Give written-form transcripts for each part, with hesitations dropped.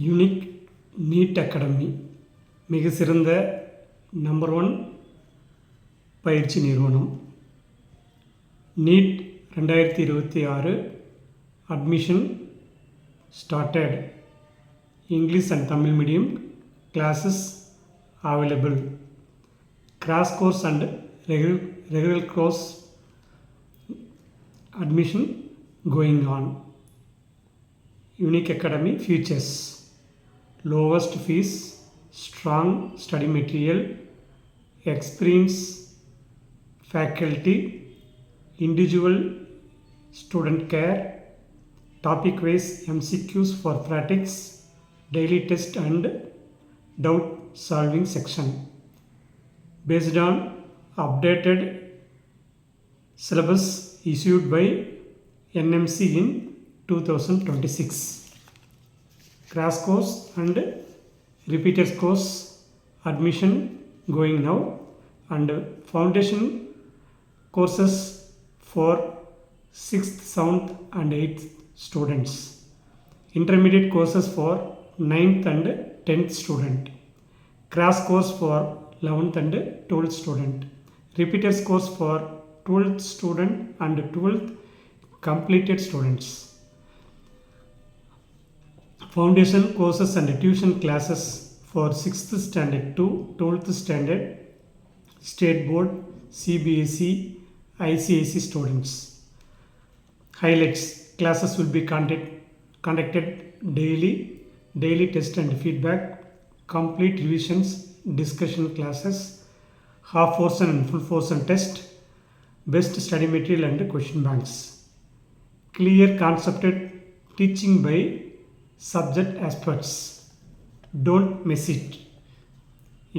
Unique NEET academy மிக சிறந்த number 1 பயிற்சி நிறுவனம். NEET 2026 admission started. English and Tamil medium classes available. Crash course and regular course admission going on. Unique Academy features lowest fees, strong study material, experienced faculty, individual student care, topic wise MCQs for practice, daily test and doubt solving section based on updated syllabus issued by NMC in 2026. Crash course and repeated course admission going now, and foundation courses for 6th, 7th and 8th students. Intermediate courses for 9th and 10th student. Crash course for 11th and 12th student. Repeaters course for 12th student and 12th completed students. Foundation courses and tuition classes for 6th standard to 12th standard state board, CBSE, ICSE students. Highlights: classes will be conducted daily test and feedback, complete revisions, discussion classes, half portion and full portion test, best study material and question banks. Clear concepted teaching by subject experts. Don't miss it.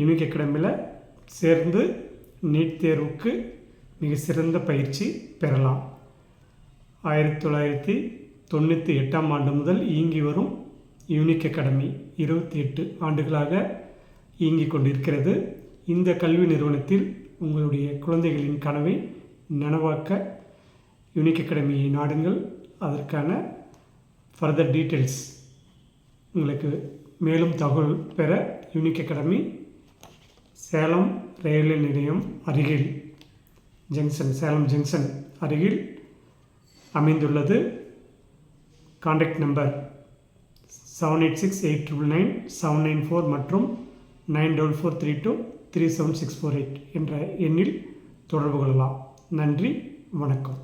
Unique அகாடமியில் சேர்ந்து NEET தேர்வுக்கு மிக சிறந்த பயிற்சி பெறலாம். 1998 ஆண்டு முதல் இயங்கி வரும் யூனிக் அகாடமி 28 ஆண்டுகளாக இயங்கிக் கொண்டிருக்கிறது. இந்த கல்வி நிறுவனத்தில் உங்களுடைய குழந்தைகளின் கனவை நனவாக்க யூனிக் அகாடமியை நாடுங்கள். அதற்கான ஃபர்தர் டீட்டெயில்ஸ் உங்களுக்கு மேலும் தகவல் பெற யூனிக் அகாடமி சேலம் ரயில்வே நிலையம் அருகில் சேலம் ஜங்ஷன் அருகில் அமைந்துள்ளது. கான்டாக்ட் நம்பர் 7868999794 மற்றும் 9443237648 என்ற எண்ணில் தொடர்பு கொள்ளலாம். நன்றி, வணக்கம்.